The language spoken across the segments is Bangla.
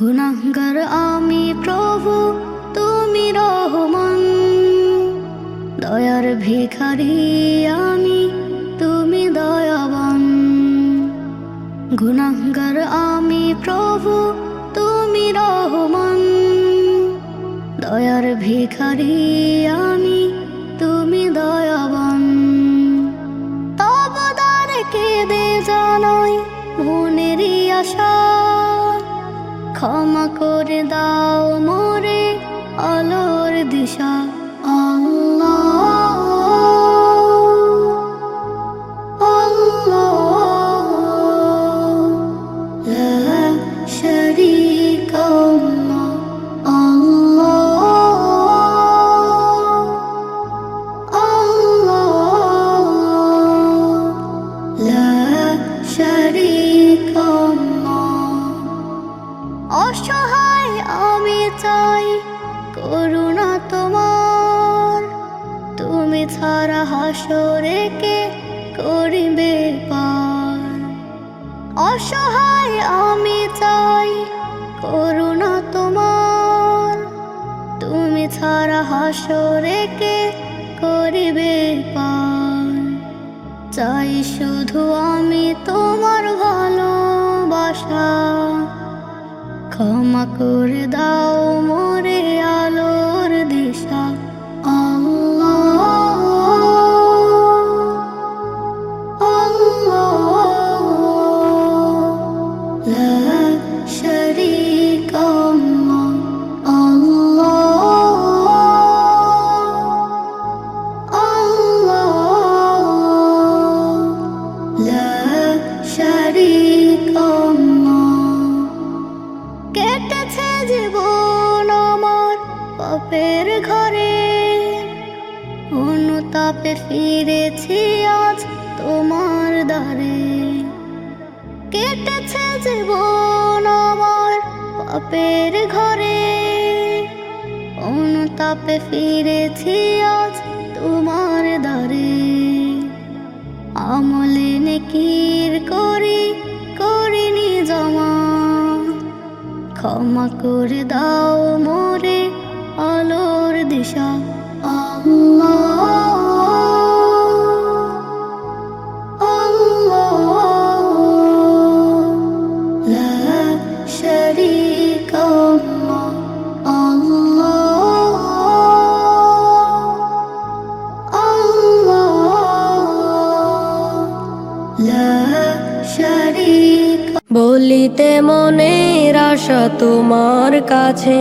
গুনাহগার আমি প্রভু, তুমি রহমান। দয়ার ভিখারি আমি, তুমি দয়াবান। গুনাহগার আমি প্রভু, তুমি রহমান। দয়ার ভিখারি আমি, তুমি দয়াবান। তব দ্বারে কেঁদে জানাই মনেরই আশা, ক্ষমা করে দাও মোরে আলোর দিশা। আল্লাহ আল্লাহ লা শারীকা লাহ। আল্লাহ আল্লাহ লা শারীকা লাহ। অসহায় আমি চাই করুণা তোমার, তুমি ছাড়া হাসরে কে করিবে পার। অসহায় আমি চাই করুণা তোমার, তুমি ছাড়া হাসরে কে করিবে পার। চাই শুধু আমি তোমার ভালোবাসা, ক্ষমা করে দাও মোরে আলোর দিশা। আল্লাহ আল্লাহ লা শারীকা লাহ। আল্লাহ আল্লাহ লা শারীকা লাহ। কেটেছে জীবন আমার পাপের ঘরে, অনুতাপে ফিরেছি আজ তোমার দ্বারে। কেটেছে জীবন আমার পাপের ঘরে, অনুতাপে ফিরেছি আজ তোমার দ্বারে। আমলে নেকির করিনি জমা, ক্ষমা করে দাও মোরে আলোর দিশা। আল্লাহ আল্লাহ লা শারীকা লাহ। আল্লাহ আল্লাহ লা শারীকা। বলিতে মনের আশা তোমার কাছে,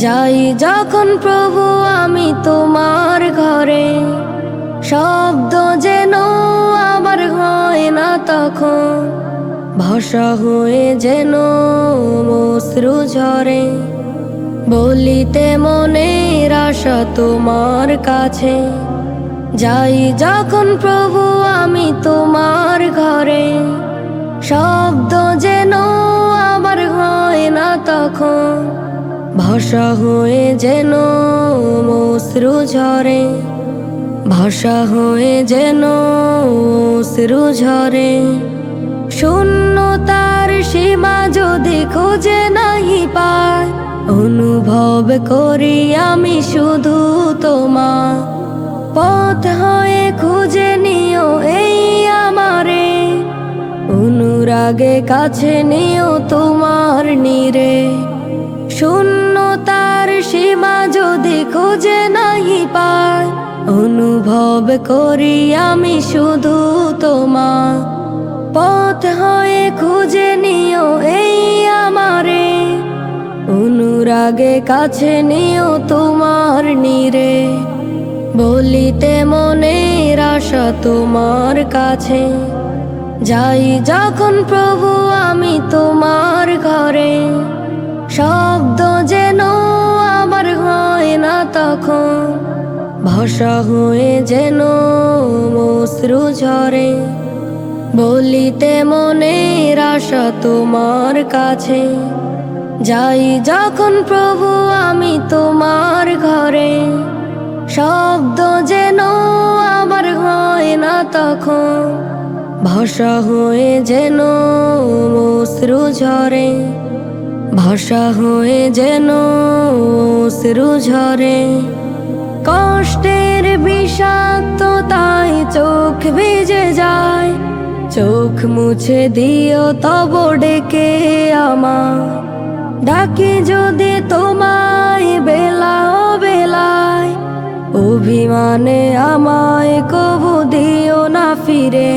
যাই যখন প্রভু আমি তোমার ঘরে। শব্দ যেন আবার হয় না তখন, ভাষা হয়ে যেন অশ্রু ঝরে। বলিতে মনের আশা তোমার কাছে, যাই যখন প্রভু আমি তোমার ঘরে। শব্দ যেন আবার হয় না তখন, ভাষা হয়ে যেন অশ্রু ঝরে। ভাষা হয়ে যেন অশ্রু ঝরে। শূন্যতার সীমা যদি খুঁজে নাহি পাই, অনুভব করি আমি শুধু তোমার। পথ হয়ে খুঁজে নিও এই আমারে, অনুরাগে কাছে নিও তোমার নীরে। শূন্যতার সীমা যদি খুঁজে নাহি পাই, অনুভব করি আমি শুধু তোমার। পথ হয়ে খুঁজে নিও এই আমারে, অনুরাগে কাছে নিও তোমার নীরে। বলিতে মনের আশা তোমার কাছে, যাই যখন প্রভু আমি তোমার ঘরে। শব্দ যেন আবার হয় না তখন, ভাষা হয়ে যেন অশ্রু ঝরে। বলিতে মনের আশা তোমার কাছে, যাই যখন প্রভু আমি তোমার ঘরে। শব্দ যেন আবার হয় না তখন, ভাষা হয়ে যেন অশ্রু ঝরে। ভাষা হয়ে যেন অশ্রু ঝরে, কষ্টের বিষাক্ততায় চোখ ভিজে যায়। চোখ মুছে দিও তব ডেকে আমায়, ডাকি যদি তোমায় বেলা বেলায়। অভিমানে আমায় কবু দিও না ফিরে,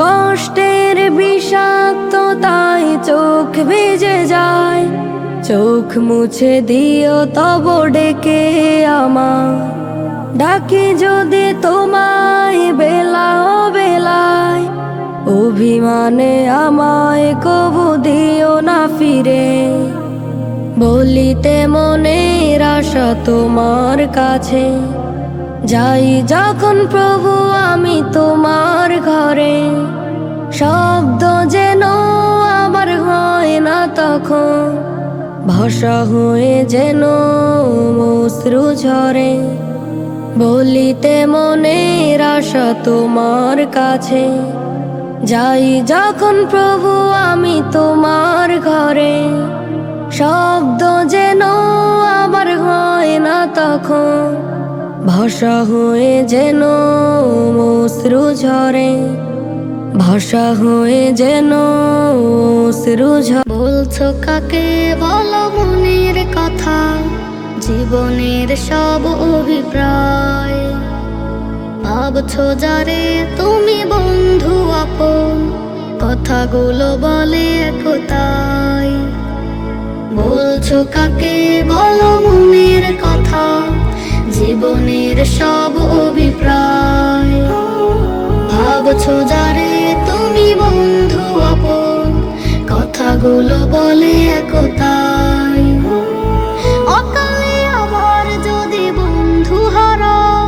কষ্টের বিষাক্ততায় চোখ ভিজে যায়। চোখ মুছে দিও তব ডেকে আমায়, ডাকি যদি তোমায় বেলা বেলায়। অভিমানে আমায় কবু দিও না ফিরে, বলিতে মনের আশা তোমার কাছে। যাই যখন প্রভু আমি তোমার ঘরে, শব্দ যেন আমার হয় না তখন। ভাষা হয়ে যেন অশ্রু ঝরে, বলিতে মনের আশা তোমার কাছে। যাই যখন প্রভু আমি তোমার ঘরে, শব্দ যেন আমার হয় না তখন। ভাষা হয়ে যেন অশ্রু ঝরে, ভাষা হয়ে যেন অশ্রু ঝরে। বলছো কাকে বলো মনের কথা, জীবনের সব অভিপ্রায়। ভাবছো যারে তুমি বন্ধু আপন, কথাগুলো বলে একতাই। বলছো কাকে বলো মনের কথা, জীবনের সব অভিপ্রায়। ভাবছো যারে তুমি বন্ধু আপন, কথাগুলো বলে একতাই। অকালে আবার যদি বন্ধু হারাও,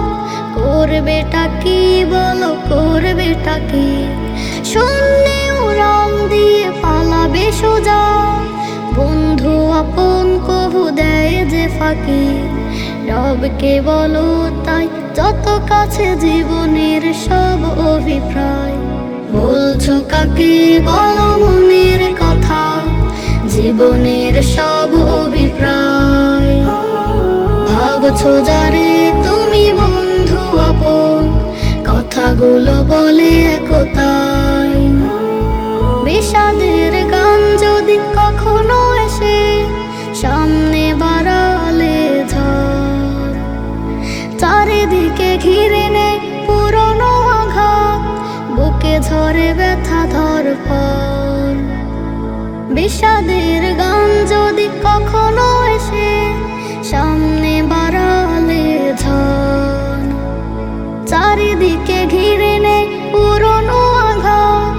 করবেটা কি বলো করবেটা কি? শূন্যে উড়াল দিয়ে পালাবে সোজা, বন্ধু আপন কবু দেয় যে ফাঁকি। রবকে বলো তাই যত কাছে জীবনের সব অভিপ্রায়। বলছো কাকে বলো মনের কথা, জীবনের সব অভিপ্রায়। ভাবছো যারে তুমি বন্ধু আপন, কথাগুলো বলে একতাই। বিষাদের গান যদি কখনো এসে সামনে বাড়ালে ঝড়, চারিদিকে ঘিরে নেয় পুরনো আঘাত, বুকে ঝরে ব্যথা ধরফর। বিষাদের গান যদি কখনো এসে সামনে বাড়ালে ঝড়, চারিদিকে ঘিরে নেয় পুরনো আঘাত,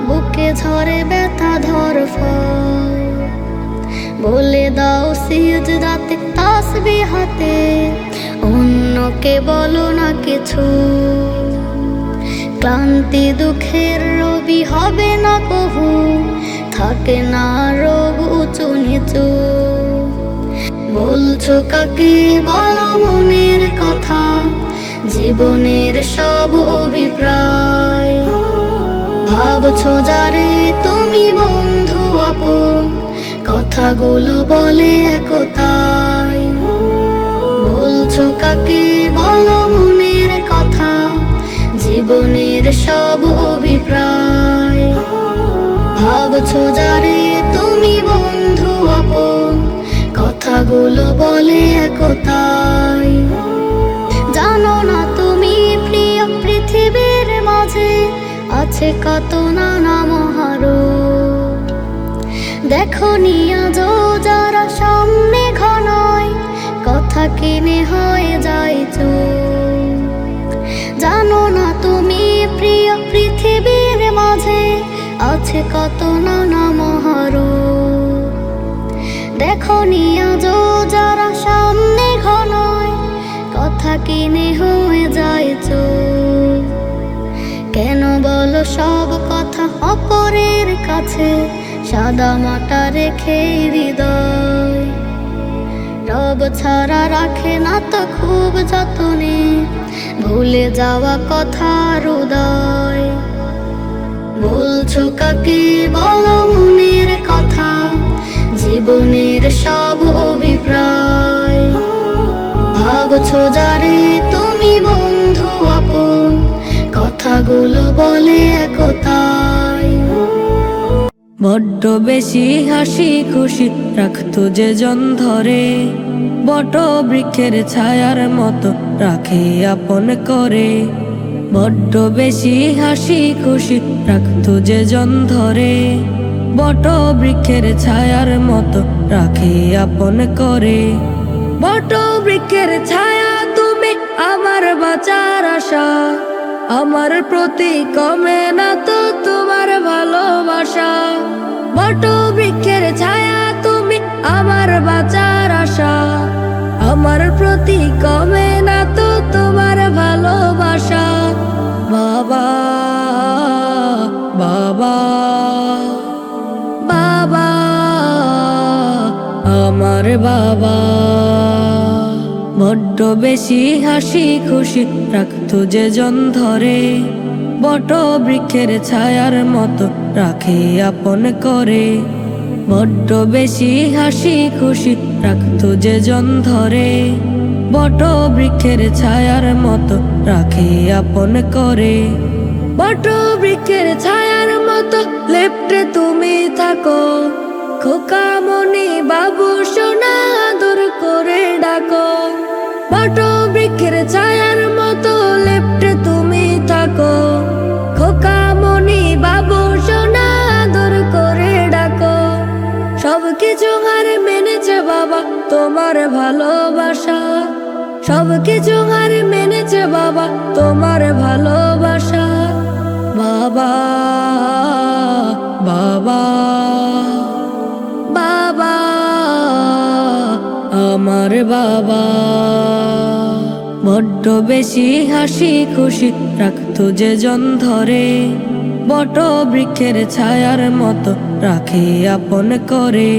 বুকে ঝরে ব্যথা ধরফর। বলে দাও সিজদাতে তাসবিহ হাতে, অন্যকে বলো না কিছু। ক্লান্তি দুঃখের রবি হবে না কভু, থাকে না রোগ উঁচু নিচু। বলছো কাকে বলো মনের কথা, জীবনের সব অভিপ্রায়। ভাবছো যারে তুমি বন্ধু আপন, কথাগুলো বলে একতাই। বলছো কাকে বলো মনের কথা, জীবনের সব অভিপ্রায়। ভাবছো যারে তুমি বন্ধু আপন, কথাগুলো বলে একতাই। জানো না তুমি প্রিয় পৃথিবীর মাঝে আছে কত নানা মহারূপ। দেখো নিয়া যারা সামনে ঘনায়, কথা কিনে হয়ে যায় চুপ। জানো না তুমি প্রিয় পৃথিবীর মাঝে আছে কত নানা মহারূপ। দেখো নিয়া যারা সামনে ঘনায়, কথা কিনে হয়ে যায় চুপ। কেন বলো সব কথা অপরের কাছে, সাদা মাটা রেখে হৃদয়। রব ছাড়া রাখে না তো খুব যতনে, ভুলে যাওয়া কথার উদয়। বলছো কাকে বলো মনের কথা, জীবনের সব অভিপ্রায়। ভাবছো যারে তুমি বন্ধু আপন, কথাগুলো বলে একতাই। বড্ড বেশি হাসি খুশি রাখতো যে জন ধরে, বট বৃক্ষের ছায়ার মতো রাখে আপন করে। বড্ড বেশি হাসি খুশি রাখতো যে জন ধরে, বট বৃক্ষের ছায়ার মতো রাখে আপন করে। বট বৃক্ষের ছায়া তুমি আমার বাঁচার আশা, আমার প্রতি কমে না তো তোমার ভালোবাসা। বট বৃক্ষের ছায়া তুমি আমার বাঁচার আশা, আমার প্রতি কমে না তো তোমার ভালোবাসা। বাবা বাবা বাবা আমার বাবা। বড্ড বেশি হাসি খুশি রাখতো যে জন ধরে, বট বৃক্ষের ছায়ার মতো রাখে আপন করে। বড্ড বেশি হাসি খুশি রাখতো যে জন ধরে, বট বৃক্ষের ছায়ার মতো রাখে আপন করে। বট বৃক্ষের ছায়ার মতো লেপ্টে তুমি থাকো, খোকামণি বাবু সোনা আদর করে ডাকো। বট বৃক্ষের ছায়ার মতো লেপ্টে তুমি থাকো, খোকামণি বাবু সোনা আদর করে ডাকো। সবকিছু হার মেনেছে বাবা তোমার ভালোবাসা, সবকিছু হার মেনেছে বাবা তোমার ভালোবাসা। বাবা বাবা বাবা আমার বাবা। বড্ড বেশি হাসি খুশি রাখতো যে জন ধরে, বট বৃক্ষের ছায়ার মতো রাখে আপন করে।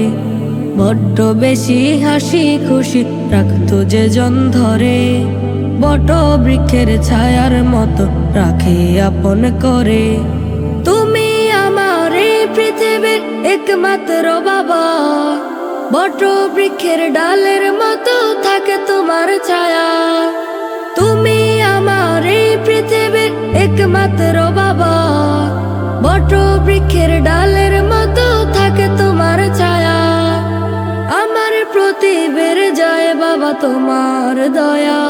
বড্ড বেশি হাসি খুশি রাখতো যে জন ধরে, বট বৃক্ষের ছায়ার মতো রাখে আপন করে। তুমি আমার এই পৃথিবীর একমাত্র বাবা, বট বৃক্ষের ডালের মতো থাকে তোমার ছায়া। তুমি আমার এই পৃথিবীর একমাত্র বাবা, বট বৃক্ষের ডালের মতো থাকে তোমার ছায়া। আমার প্রতি বেড়ে যায় বাবা তোমার দয়া,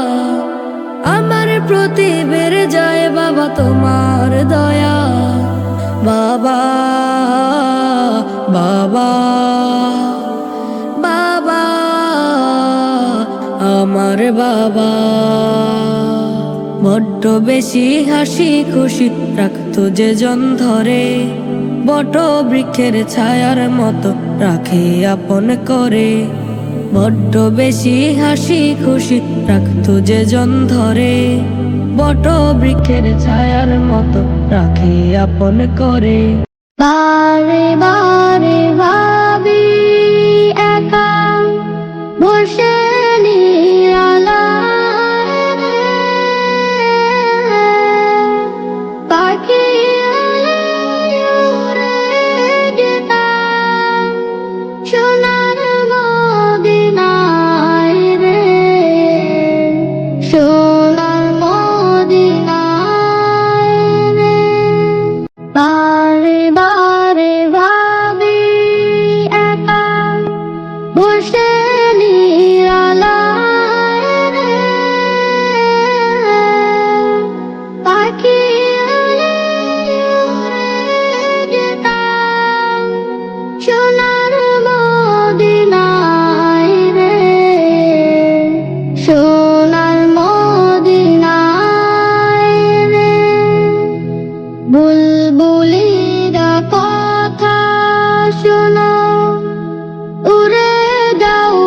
আমার প্রতি বেড়ে যায় বাবা তোমার দয়া। বাবা বাবা বাবা আমার বাবা। বড্ড বেশি হাসি খুশি রাখতো যে জন ধরে, বট বৃক্ষের ছায়ার মতো রাখে আপন করে। বড্ড বেশি হাসি খুশি রাখতো যে জন ধরে, বট বৃক্ষের ছায়ার মতো রাখে আপন করে। বারে বারে ভাবি একা বসে নিরালায়, পাখি উড়ে যেতাম সোনার মদিনায় রে, সোনার মদিনায় রে। বারে বারে ভাবি একা বসে নিরালায় রে, পাখি উড়ে যেতাম সোনার মদিনায় রে, সোনার মদিনায় রে। বুলবুলিরা কথা শোনো, উড়ে যাও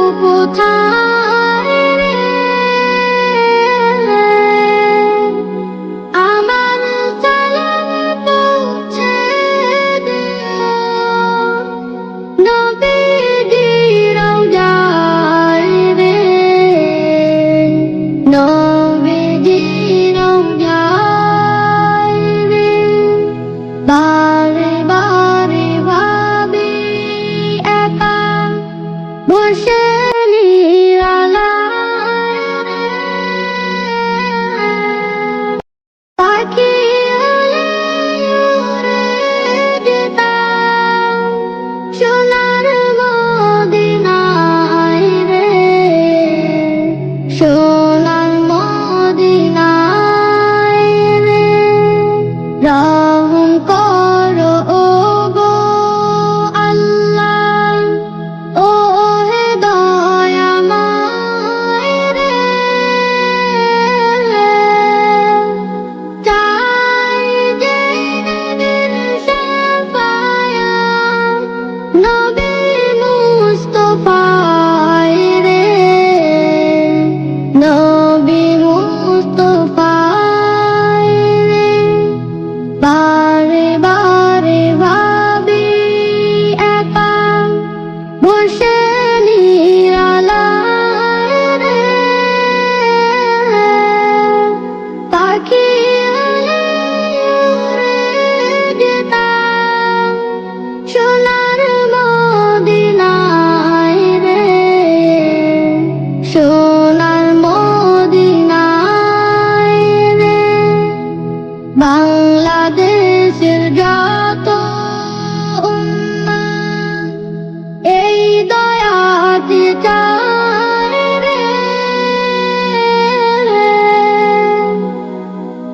কাছে চাই রে,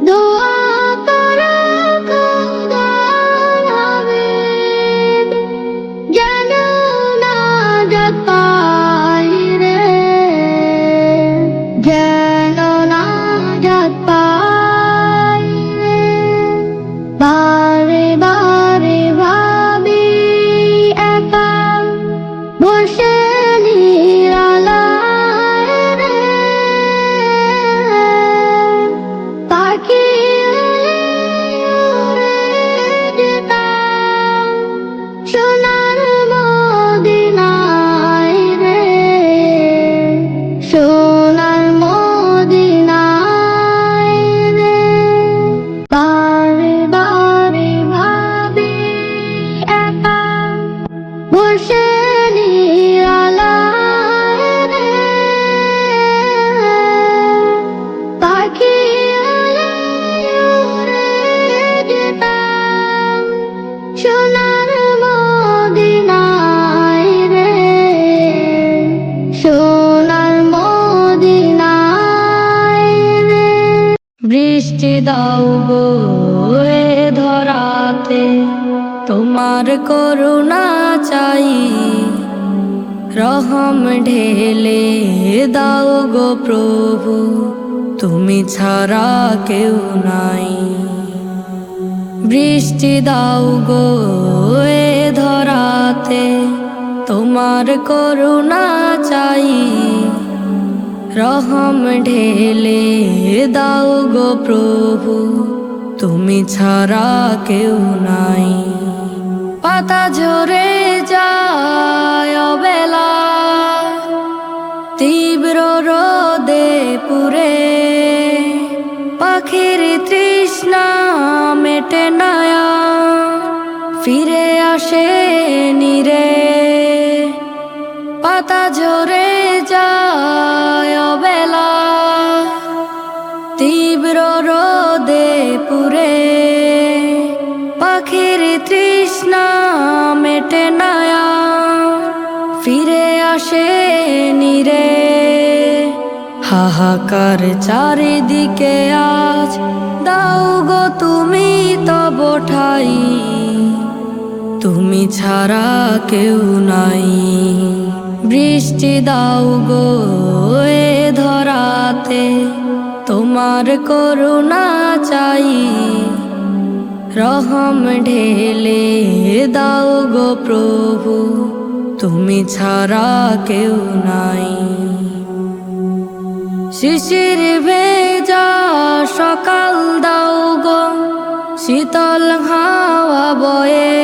দোয়া করো খোদার হাবিব, যেন নাজাত পাই রে, যেন নাজাত পাই রে। বারে বারে ভাবি একা বসে নিরালায় রে, পাখি হয়ে উড়ে যেতাম সোনার মদিনায় রে, সোনার মদিনায় রে। বারে বারে ভাবি একা বসে নিরালায় রে, পাখি হয়ে উড়ে যেতাম সোনার মদিনায় রে, সোনার মদিনায় রে। বৃষ্টি দাও গো এ ধরাতে, তোমার করুণা চাই, রহম ঢেলে দাও গো প্রভু, তুমি ছাড়া কেউ নাই। বৃষ্টি দাও গো এ ধরাতে, তোমার করুণা চাই, রহম ঢেলে দাও গো প্রভু, তুমি ছাড়া কেউ নাই। পাতা ঝরে যায় অবেলা, তীব্র রোদে পুড়ে, পাখির তৃষ্ণা মেটে নায়া, ফিরে আসে নিরে। পাতা ঝরে যায় অবেলা, তীব্র রোদে পুড়ে, পাখির তৃষ্ণা মেটে নায়া, ফিরে আসে নিরে। হাহাকার চারিদিকে আজ, দাও গো তুমি তব ঠাই, তুমি ছাড়া কেউ নাই। বৃষ্টি দাও গো এ ধরাতে, তোমার করুণা চাই, রহম ঢেলে দাও গো প্রভু, তুমি ছাড়া কেউ নাই। শিশির ভেজা সকাল দাও গো, শীতল হাওয়া বয়ে,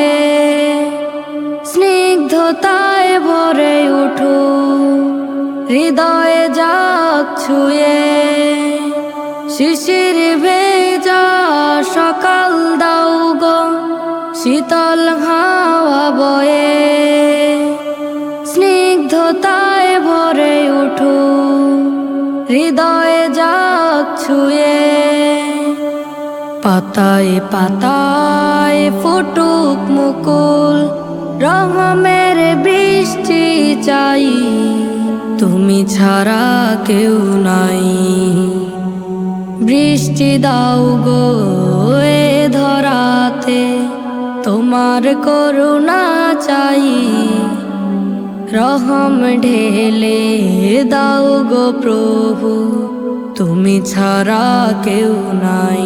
স্নিগ্ধতায় ভরে উঠো হৃদয়ে যাক ছুঁয়ে। শিশির ভেজা সকাল দাও গো, শীতল হাওয়া বয়ে, স্নিগ্ধতায় ভরে উঠো হৃদয়ে যাক ছুঁয়ে। পাতায় পাতায় ফুটুক মুকুল, রহমের বৃষ্টি চাই, তুমি ছাড়া কেউ নাই। বৃষ্টি দাও গো এ ধরাতে, তোমার করুণা চাই, রহম ঢেলে দাও গো প্রভু, তুমি ছাড়া কেউ নাই।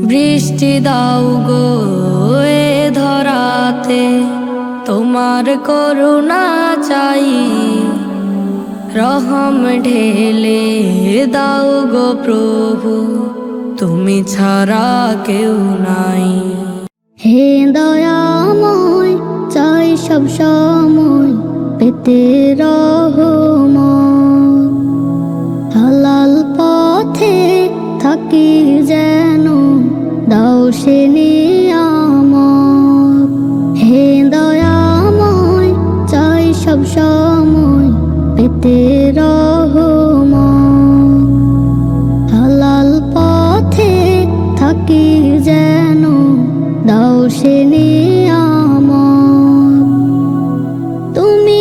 বৃষ্টি দাও গো এ ধরাতে, তোমার করুণা চাই, রহম ঢেলে দাও গো প্রভু, তুমি ছাড়া কেউ নাই। হে দয়াময়, চাই সব সময় পেতে রহমত, হালাল পথে থাকি যেন দাও সে নিয়ামত। হে দয়াময়, চাই সব সময় পেতে রহমত, হালাল পথে থাকি যেন দাও সে নিয়ামত। তুমি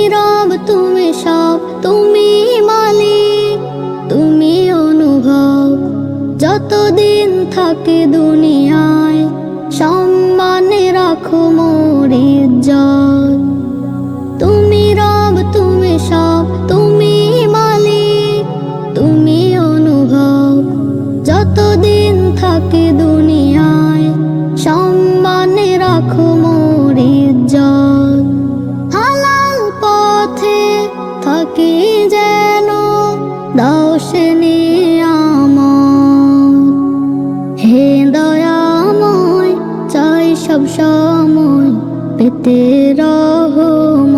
যতদিন থাকে দুনিয়ায় সম্মানে রাখো মোর ইজ্জত। তুমি রব, তুমি সব, তুমি মালিক, তুমি অনুভব। যতদিন থাকে দুনিয়ায় সম্মানে রাখো মোর ইজ্জত। হালাল পথে থাকি যেন দাও সে নিয়ামত। হে দয়াময়, চাই সব সময় পেতে রহমত।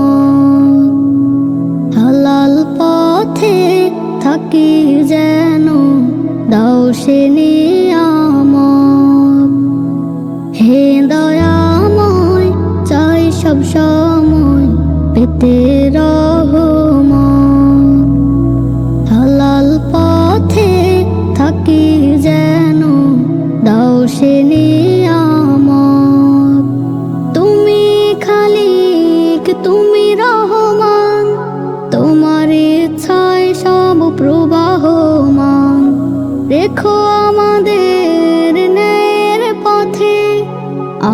হালাল পথে থাকি যেন দাও সে নিয়ামত। হে দয়াময়, চাই সব সময় পেতে রহমত। হালাল পথে থাকি যেন দাও সে নিয়ামত। তুমি খালিক, তুমি রহমান, তোমার ইচ্ছায় সব প্রবাহমান। রেখো আমাদের ন্যায়ের পথে,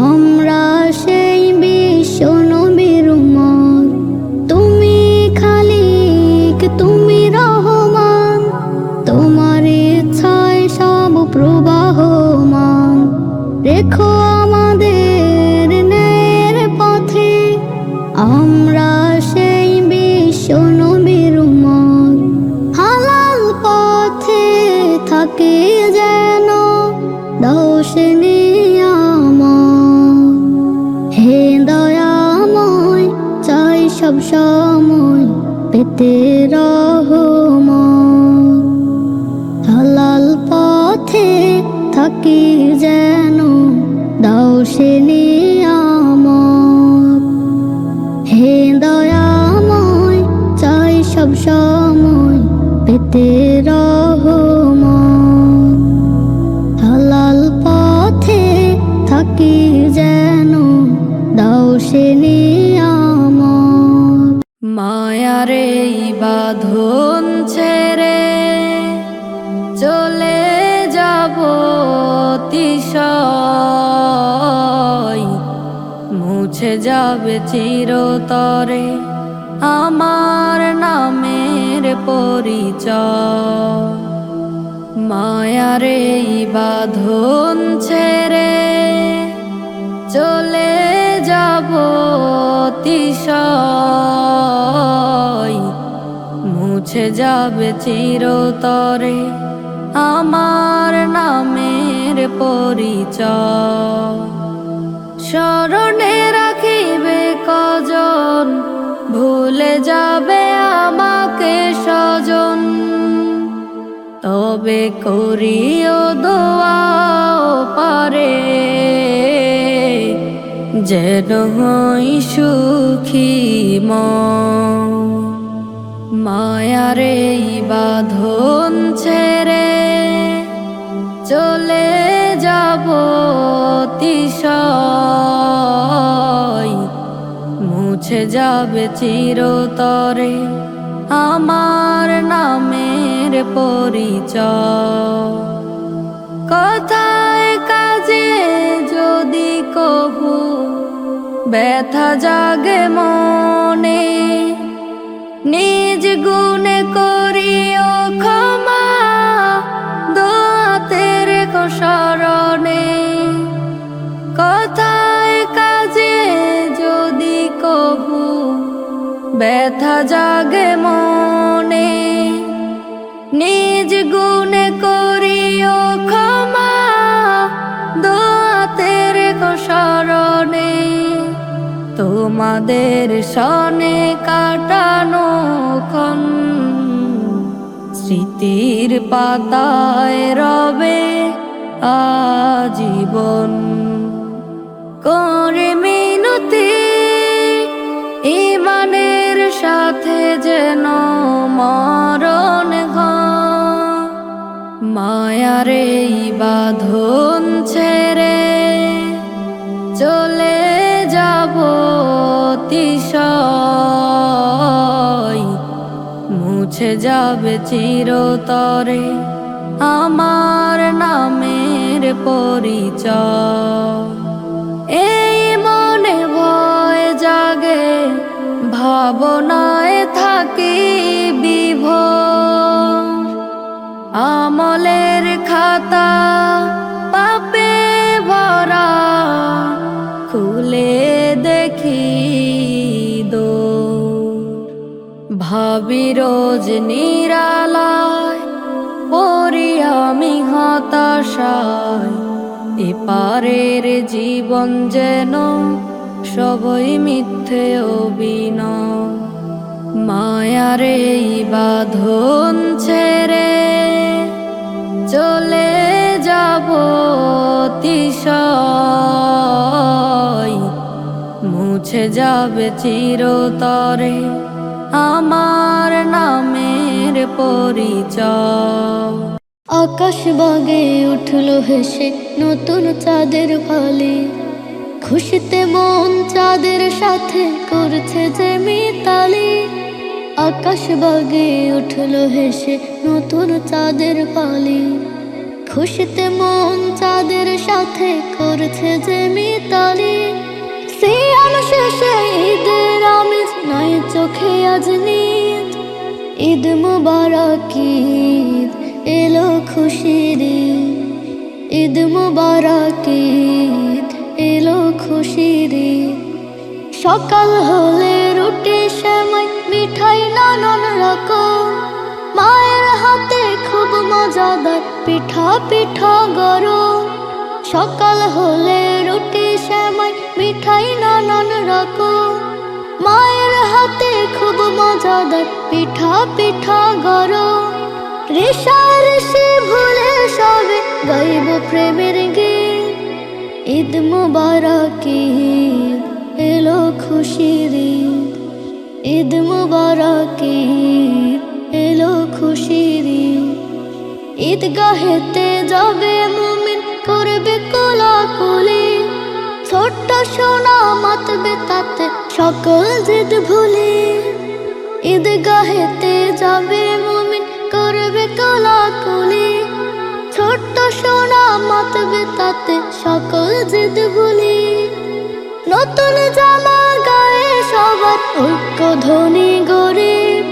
আমরা সেই বিশ্ব নবীর উম্মত। তুমি খালিক, তুমি রহমান, তোমার ইচ্ছায় সব প্রবাহমান। রেখো আমাদের ন্যায়ের পথে, আমরা সেই বিশ্ব নবীর উম্মত। হালাল পথে থাকে যেন দাও সে নিয়ামত। হে দয়াময়, চাই সব সময় পেতে রহমত। হালাল পথে থাকি যেন দাও সে নিয়ামত। হে দয়াময়, চাই সব সময় পেতে রহমত। হালাল পথে থাকি যেন দাও সে নিয়ামত। মায়ারে বাঁধন ছেড়ে চলে যাব অতিশয়, মুছে যাবে চিরতরে আমার নামের পরিচয়। মায়ারে বাঁধন ছেড়ে চলে যাব অতিশয়, মুছে যাবে চিরতরে আমার নামের পরিচয়। স্মরণে রাখিবে কজন, ভুলে যাবে আমাকে স্বজন। তবে করিও দোয়া পারে, যেন হই সুখী মন। মায়ারে বাঁধন ছেড়ে চলে যাব অতিশয়, মুছে যাবে চিরতরে আমার নামের পরিচয়। কথায় কাজে যদি কবু ব্যথা জাগে মনে, নিজ গুণে করিও ক্ষমা, দোয়াতে রেখো স্মরণে। কথায় কাজে যদি কবু ব্যথা জাগে মনে, নিজ গুণে করিও ক্ষমা, দোয়াতে রেখো স্মরণে। তোমাদের সনে কাটানো ক্ষণ স্মৃতির পাতায় রবে আজীবন। করে মিনতি ইমানের সাথে যেন মরণ ঘন। মায়ারে বাঁধন ছেড়ে চলে যাব অতিশয়, মুছে যাবে চিরতরে আমার নামের পরিচয়। এই মনে ভয় জাগে, ভাবনায় থাকি বিভোর। আমলের খাতা পাপে ভরা, খুলে দেখি ভাবি রোজ নিরালায়, পড়ি আমি হতাশায়। এপারের জীবন যেন সবই মিথ্যে অভিনয়। মায়ার এই বাঁধন ছেড়ে চলে যাব অতিশয়। মুছে যাবে চিরতরে আমার নামের পরিচয়। আকাশ বাগে উঠলো হেসে নতুন চাঁদের ফালি, খুশিতে মন চাঁদের সাথে করছে যে মিতালি। আকাশ বাগে উঠলো হেসে নতুন চাঁদের ফালি, খুশিতে মন চাঁদের সাথে করছে যে মিতালি। সিয়াম শেষে ঈদের আমেজ নাই চোখে আজ নিদ, ঈদ মুবারক ঈদ এলো খুশির ঈদ, ঈদ মুবারক ঈদ এলো খুশির ঈদ। সকাল হলে রুটি সেমাই মিঠাই নানান রকম, মায়ের হাতে খুব মজাদার পিঠা পিঠা গরম। সকাল হলে রুটি সেমাই মিঠাই নানান রকম, মায়ের হাতে খুব মজাদার পিঠা পিঠা গরম। রেশারেশি ভুলে সবে গাইব প্রেমের গীত, ঈদ মুবারক ঈদ এলো খুশির ঈদ, ঈদ মুবারক ঈদ এলো খুশির ঈদ। ঈদগাহেতে যাবে মুমিন করবে কোলাকুলি, ছোট্ট সোনা মাতবে তাতে সকল জিদ ভুলি। ঈদগাহেতে যাবে মুমিন করবে কোলাকুলি, ছোট্ট সোনা মাতবে তাতে সকল জিদ ভুলি। নতুন জামা গায়ে সবার ঐক্য ধ্বনি গরিব,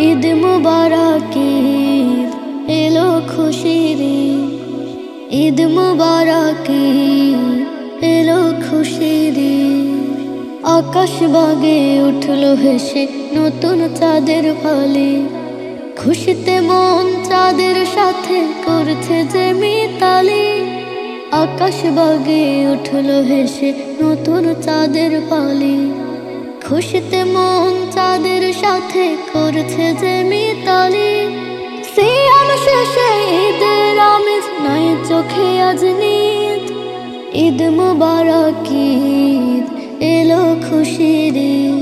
ঈদ মুবারক ঈদ এলো খুশির ঈদ, ঈদ মুবারক ঈদ এলো খুশির ঈদ। আকাশ বাগে উঠলো হেসে নতুন চাঁদের ফালি, খুশিতে মন চাঁদের সাথে করছে যে মিতালি। আকাশ বাগে উঠলো হেসে নতুন চাঁদের ফালি, খুশিতে মন চাঁদের সাথে করছে যে মিতালি। সিয়াম শেষে ঈদের আমেজ নাই চোখে আজ নিদ, ঈদ মুবারক ঈদ এলো খুশির ঈদ,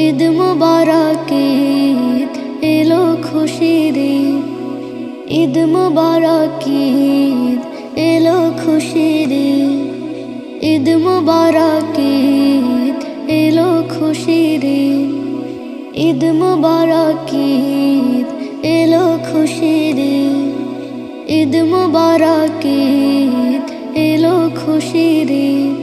ঈদ মুবারক ঈদ এলো খুশির ঈদ, ঈদ মুবারক ঈদ এলো খুশির ঈদ, ঈদ মুবারক ঈদ এলো খুশির ঈদ, ঈদ মুবারক ঈদ এলো খুশির ঈদ, ঈদ মুবারক ঈদ এলো খুশির ঈদ,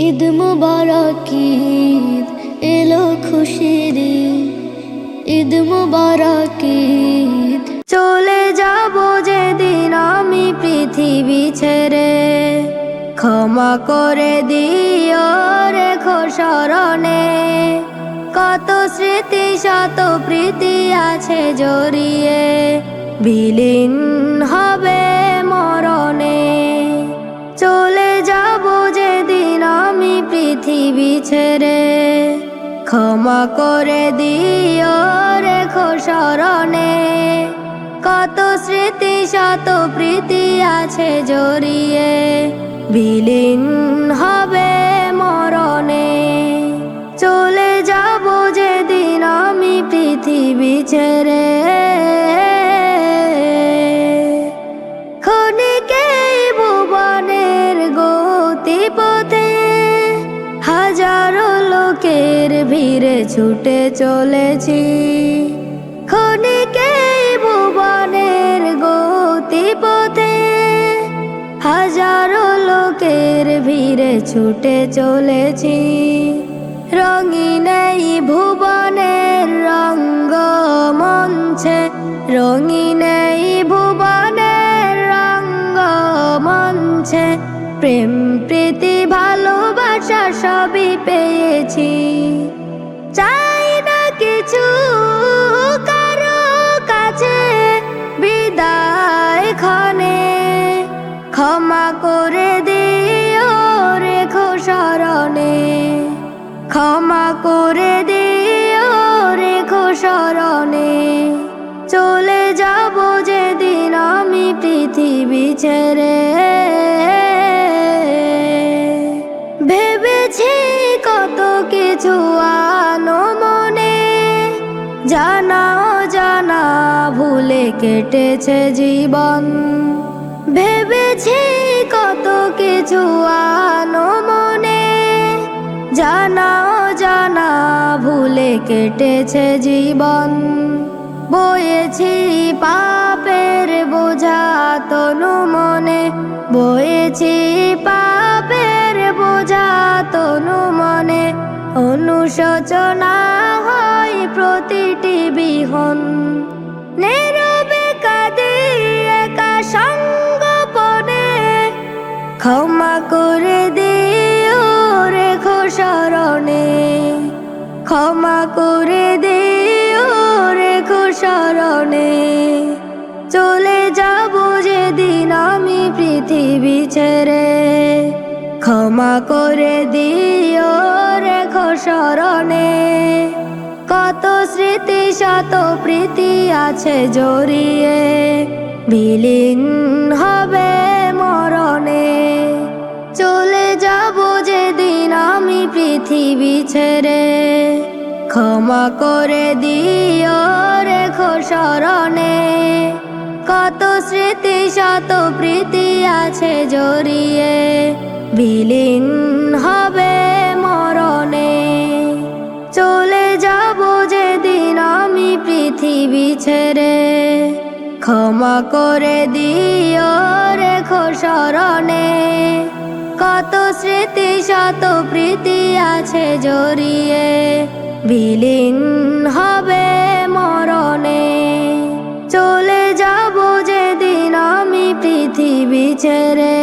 ঈদ মুবারক ঈদ এলো খুশির ঈদ, ঈদ মুবারক ঈদ। চলে যাব যেদিন আমি পৃথিবী ছেড়ে, ক্ষমা করে দিও রেখো স্মরণে। কত স্মৃতি শত প্রীতি আছে জড়িয়ে, বিলীন হবে মরণে। চলে যাব যেদিন আমি পৃথিবী ছেড়ে, ক্ষমা করে দিও রেখো স্মরণে। কত স্মৃতি শত প্রীতি আছে জড়িয়ে, বিলীন হবে মরণে। চলে যাব যেদিন আমি পৃথিবী ছেড়ে, ক্ষণিকেই ভুবনের গতিপথে হাজারো লোকের ভিড়ে ছুটে চলেছি। ক্ষণিকেই ভুবনের গতিপথে হাজারো লোকের ভিড়ে ছুটে চলেছি। রঙিন এই ভুবনের রঙ্গ মঞ্চে, রঙিন এই ভুবনের রঙ্গ মঞ্চে প্রেম প্রীতি ভালোবাসা সবই পেয়েছি। চাই না কিছু কারো কাছে বিদায় ক্ষণে, ক্ষমা করে দিও রেখো স্মরণে, ক্ষমা করে দিও রেখো স্মরণে। চলে যাব যেদিন আমি পৃথিবী ছেড়ে। ভেবেছি কত কিছু আনো মনে, জানা অজানা ভুলে কেটেছে জীবন। ভেবেছি কত কিছু আনো মনে, জানা অজানা ভুলে কেটেছে জীবন। বয়েছি পাপের বোঝা তনু মনে, বয়েছি পাপের বোঝা তনু মনে। অনুশোচনা হয় প্রতিটি বিহন, নীরবে কাঁদি একা সঙ্গোপনে। ক্ষমা করে দিও রেখো স্মরণে, ক্ষমা করে দিও রেখো স্মরণে। চলে যাব যেদিন আমি পৃথিবী ছেড়ে। ক্ষমা করে দিও রেখো স্মরণে। কত স্মৃতি শত প্রীতি আছে জড়িয়ে, বিলীন হবে মরণে। চলে যাব যেদিন আমি পৃথিবী ছেড়ে। ক্ষমা করে দিও রেখো স্মরণে। কত স্মৃতি শত প্রীতি আছে জড়িয়ে, বিলীন হবে মরণে। চলে যাব যেদিন আমি পৃথিবী ছেড়ে। ক্ষমা করে দিও রেখো স্মরণে। কত স্মৃতি শত প্রীতি আছে জড়িয়ে, বিলীন হবে মরণে। চলে যাব যেদিন আমি পৃথিবী ছেড়ে।